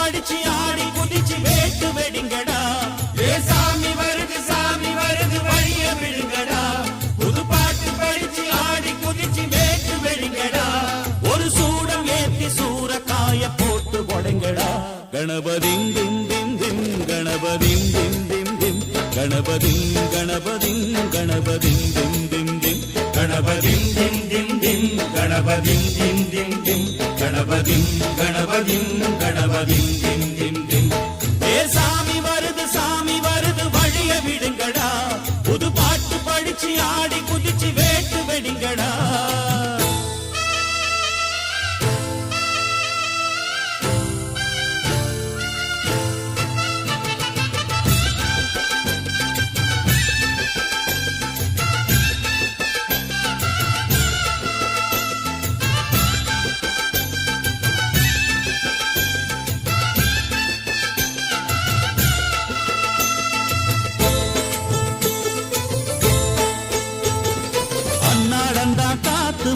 படிச்சு ஆடி குதிச்சு வேட்டு வெடிங்கடா. ஏ சாமி வருது வழிய விடுங்கடா. புது பாட்டு படிச்சு ஆடி குதிச்சு வேட்டு வெடிங்கடா. ஒரு சூடம் ஏத்தி சூரக்காய போட்டு உடைங்கடா. கணபதிங் திம் திம் திம் கணபதிங் திம் திம் திம் கணபதிங் கணபதிங் கணபதிங் திம் திம் திம் கணபதிங் திம் திம் திம் கணபதிங் திம் திம் திம் கணபதிங் கணபதிங் கணபதிங் திம் திம் திம். ஏ சாமி வருது வழிய விடுங்கடா. புது பாட்டு படிச்சு ஆடி குதிச்சு வேட்டு வெடிங்கடா.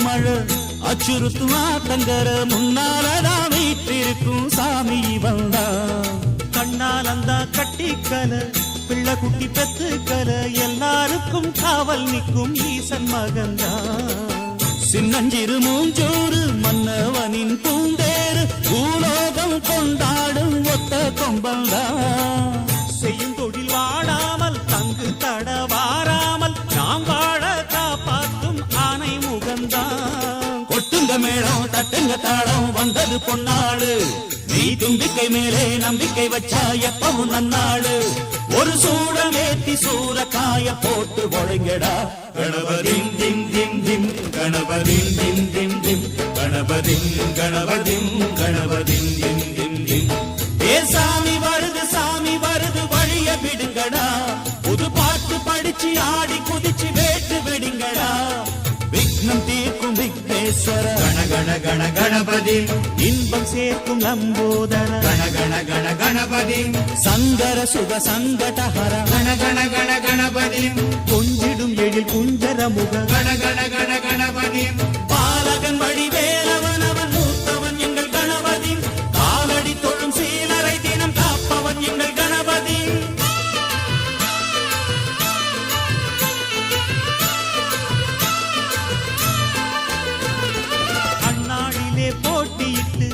மழை அச்சுறுத்தும் ஆத்தங்கர முன்னாலதான் வீட்டிருக்கும் சாமி வந்தா. கண்ணாலந்தா கட்டிக்கல பிள்ளை குட்டி பெத்துக்கல எல்லாருக்கும் காவல் நிற்கும் ஈசன் மகந்தா. சின்னஞ்சிறு மூஞ்சோறு மன்னவனின் பூந்தேறு பூலோகம் கொண்டாடும் ஒத்த கொம்பந்தா. செய்யும் தொழில் வாடாமல் தங்கு தட வாராமல் நாம் வாழ காப்பாற்றும் ஆனை முகந்தான். கொட்டுங்க மேளம் தட்டுங்க தாளம் வந்தது பொன்னாடு. நீ தும்பிக்கை மேலே நம்பிக்கை வச்சா எப்பவும் நன்னாடு. ஒரு சூடம் ஏத்தி சூரக்காய போட்டு ஒழுங்கடா. கணபதிங் திம் திம் திம் கணபதிங் திம் திம் திம் கணபதிங் கணபதிங் கணபதிங் திம் திம் திம். ஏ சாமி வருது வழிய விடுங்கடா. புது பாட்டு படிச்சு ஆடி குதிச்சு வேட்டு வெடிங்கடா. விக்னம் தீர்க்கும் விக்னேஸ்வர கண கண கண கணபதி. இன்பம் சேர்க்கும் லம்போதர கண கண கண கணபதி. சங்கர சுக சங்கடஹர கண கண கண கணபதி. கொஞ்சிடும் எழில் குஞ்சர முக கண கண கண கணபதி. பாலகன் வடிவேலவன் அவன் மூத்தவன் எங்கள் கணபதி. காலடி தொழும் சீலரை தினம் காப்பவன் எங்கள் கணபதி. போட்டியிட்டு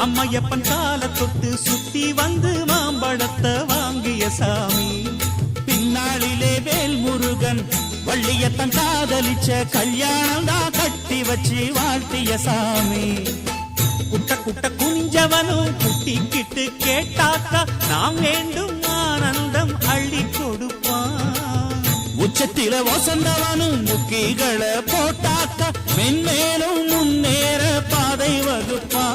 அம்மையப்பன் கால தொட்டு சுத்தி வந்து மாம்பழத்தை வாங்கிய சாமி. பின்னாளிலே வேல் முருகன் வள்ளியத்தன் காதலிச்ச கல்யாணம் தான் கட்டி வச்சு வாழ்த்திய சாமி. குட்ட குட்ட குஞ்சவனும் குட்டிக்கிட்டு கேட்டாக்கா நாம் வேண்டும் ஆனந்தம் அள்ளி கொடுப்பான். உச்சத்தில வசந்தவனும் முக்கிகளை போட்டாக்க மென்மேலும் முன்னேற பாதை வகுப்பா.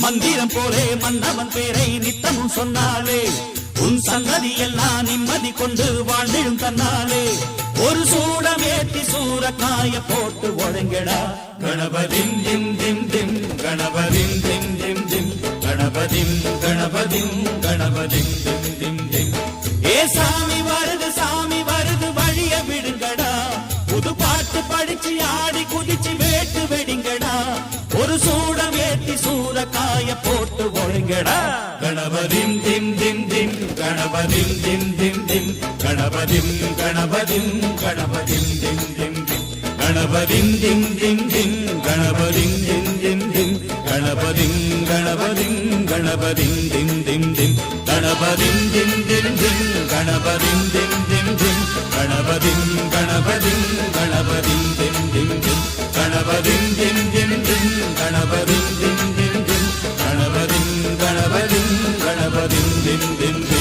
மந்திரம் போலே மன்னவன் பேரை நித்தமும் சொன்னாலே உன் சந்ததி எல்லாம் நிம்மதி கொண்டு வாழ்ந்திடும் தன்னாலே. ஒரு சூடம் ஏத்தி சூரக்காய போட்டு ஒழுங்கடா. கணபதிம் திம் திம் திம் கணபதிம் திம் திம் திம் கணபதிம் கணபதிம் கணபதிம் திம் திம் திம். ஏ சாமி வருது வழிய விடுங்கடா. புது பாட்டு படிச்சு ஆடி குதிச்சு வேட்டு வெடிங்கடா. ஒரு சூடம் ஏத்தி சூரக்காய போட்டு ஒழுங்கடா. கணபதிம் திம் திம் திம் கணபதிம் திம் திம் திம் கணபதிம் கணபதிம் கணபதிம் திம் திம் திம் கணபதிம் திம் திம் திம் கணபதிம் திம் திம் திம் கணபதிம் கணபதிம் கணபதிம் திம் திம் திம் கணபதிம் திம் திம் திம் கணபதிம் திம் திம் திம் கணபதிம் கணபதிம் கணபதிம் திம் திம் திம் கணபதிம் திம் திம் திம் கணபதிம் திம் திம் திம் கணபதிம் கணபதிம் கணபதிம் திம் திம் திம்.